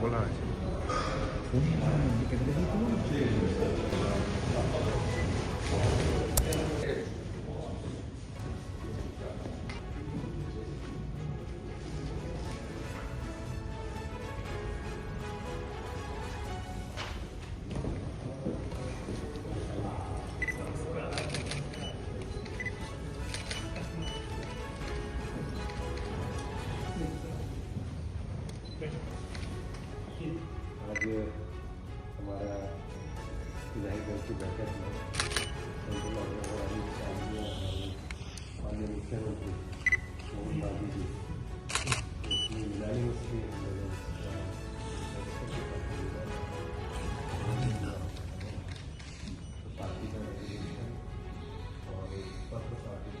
বলা হয়েছে। आज हमारा विधायक दल की बैठक में माननीय मुख्यमंत्री मोहन बाबू जी उसमें यूनानिमसली पार्टी का रेजोल्यूशन और पत्र party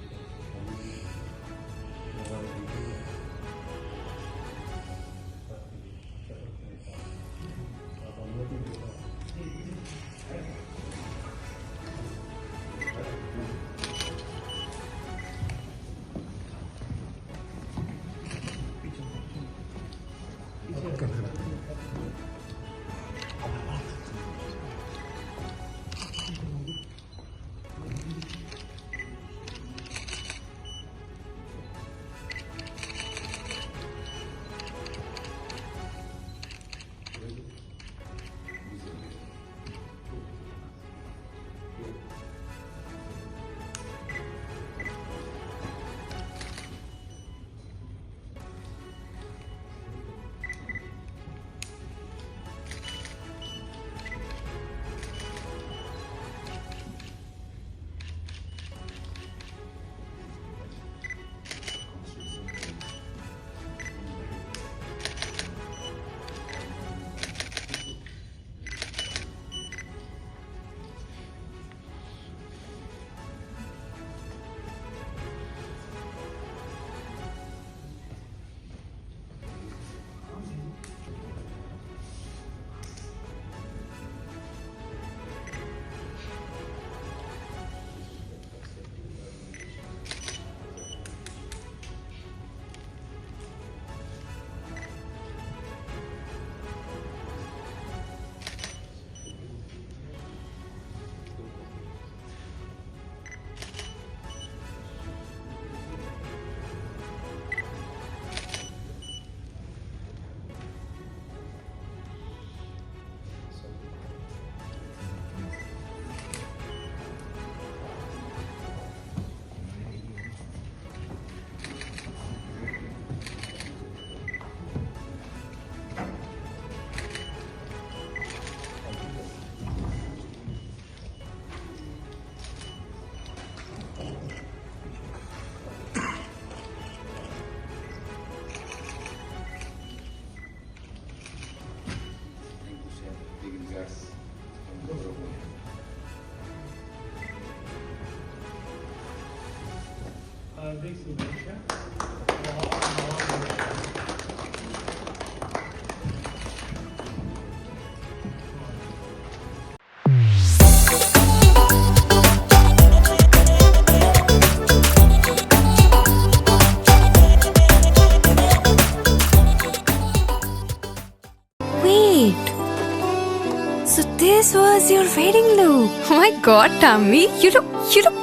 So this was your wedding look. Oh my god, Tammy, you look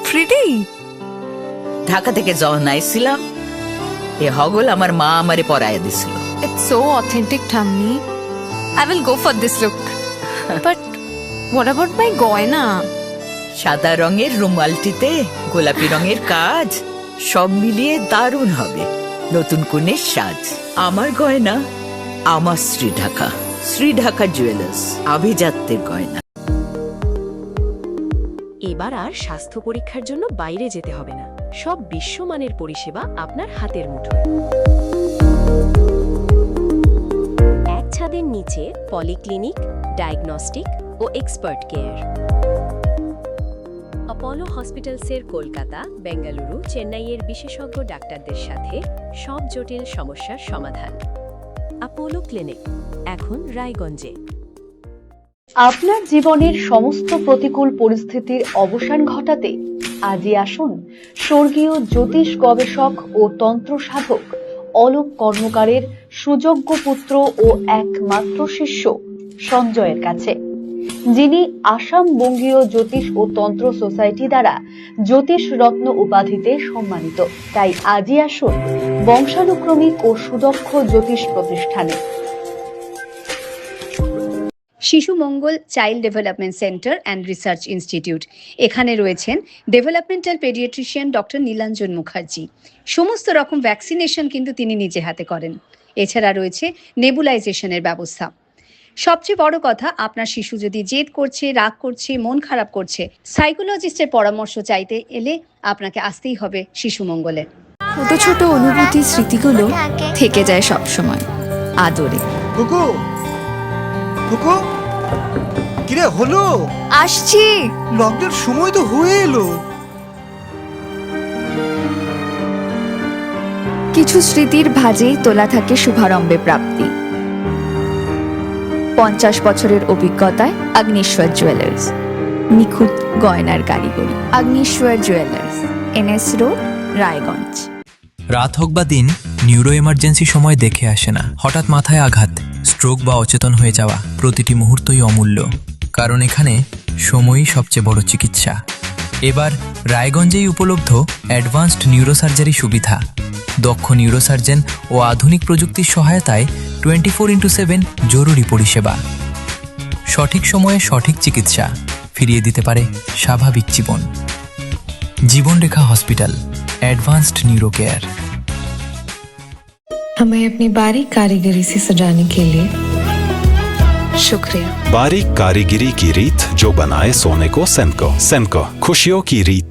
pretty. Dhaka থেকে যখন আইছিলাম এ হগল আমার মা আমারে পরাইয়া দিছিল। It's so authentic, Tammy. I will go for this look. But what about my goina? সাদা রঙের রুমালটিতে গোলাপি রঙের কাজ সব মিলিয়ে দারুণ হবে নতুন কনের সাজ। আমার গয়না আমার শ্রী ঢাকা জুয়েলার্স, আভিজাত্যের গয়না। এবার আর স্বাস্থ্য পরীক্ষার জন্য বাইরে যেতে হবে না, সব বিশ্বমানের পরিষেবা আপনার হাতের মুঠোয়। এক ছাদের নিচে পলিক্লিনিক, ডায়াগনস্টিক ও এক্সপার্ট কেয়ার। অপোলো হসপিটালসের কলকাতা, বেঙ্গালুরু, চেন্নাইয়ের বিশেষজ্ঞ ডাক্তারদের সাথে সব জটিল সমস্যার সমাধান। অপোলো ক্লিনিক এখন রায়গঞ্জে। আপনার জীবনের সমস্ত প্রতিকূল পরিস্থিতির অবসান ঘটাতে আজই আসুন স্বর্গীয় জ্যোতিষ গবেষক ও তন্ত্র সাধক অলোক কর্মকারের সুযোগ্য পুত্র ও একমাত্র শিষ্য সঞ্জয়ের কাছে, যিনি আসাম বঙ্গীয় জ্যোতিষ ও তন্ত্র সোসাইটি দ্বারা জ্যোতিষ রত্ন উপাধিতে সম্মানিত। তাই আজই আসুন বংশানুক্রমিক ও সুদক্ষ জ্যোতিষ প্রতিষ্ঠানে। Shishu Mangal child development centre and research institute. এখানে রয়েছেন developmental paediatrician doctor Nilanjan Mukherjee. সমস্ত রকম ভ্যাকসিনেশন কিন্তু তিনি নিজে হাতে করেন। এছাড়া রয়েছে নেবুলাইজেশনের ব্যবস্থা। সবচেয়ে বড় কথা, আপনার শিশু যদি জেদ করছে, রাগ করছে, মন খারাপ করছে, সাইকোলজিস্টের পরামর্শ চাইতে এলে আপনাকে আসতেই হবে শিশু মঙ্গলে। ছোট ছোট অনুভূতি, স্মৃতিগুলো থেকে যায় সব সময় আদরে। কুকু কুকু, কিরে হলো? আসছি। লকডাউন সময় তো হয়ে এলো। কিছু স্মৃতির ভাজেই তোলা থাকে শুভারম্ভে প্রাপ্তি। 50 বছরের অভিজ্ঞতায় অগ্নিশ্বর জুয়েলার্স, নিখুঁত গয়নার কারিগরি। Agnishwar jewellers, NS road, Raiganj. রাত হোক বা দিন, নিউরো এমার্জেন্সি সময় দেখে আসে না। হঠাৎ মাথায় আঘাত, স্ট্রোক বা অচেতন হয়ে যাওয়া, প্রতিটি মুহূর্তই অমূল্য, কারণ এখানে সময়ই সবচেয়ে বড় চিকিৎসা। এবার রায়গঞ্জেই উপলব্ধ অ্যাডভান্সড নিউরোসার্জারি সুবিধা। দক্ষ নিউরোসার্জন ও আধুনিক প্রযুক্তির সহায়তায় 24x7 জরুরি পরিষেবা। সঠিক সময়ে সঠিক চিকিৎসা ফিরিয়ে দিতে পারে স্বাভাবিক জীবন। জীবনরেখা হসপিটাল, एडवांस्ड न्यूरो केयर। हमें अपनी बारीक कारीगरी से सजाने के लिए शुक्रिया। बारीक कारीगरी की रीत जो बनाए सोने को सेनको। सेनको, खुशियों की रीत।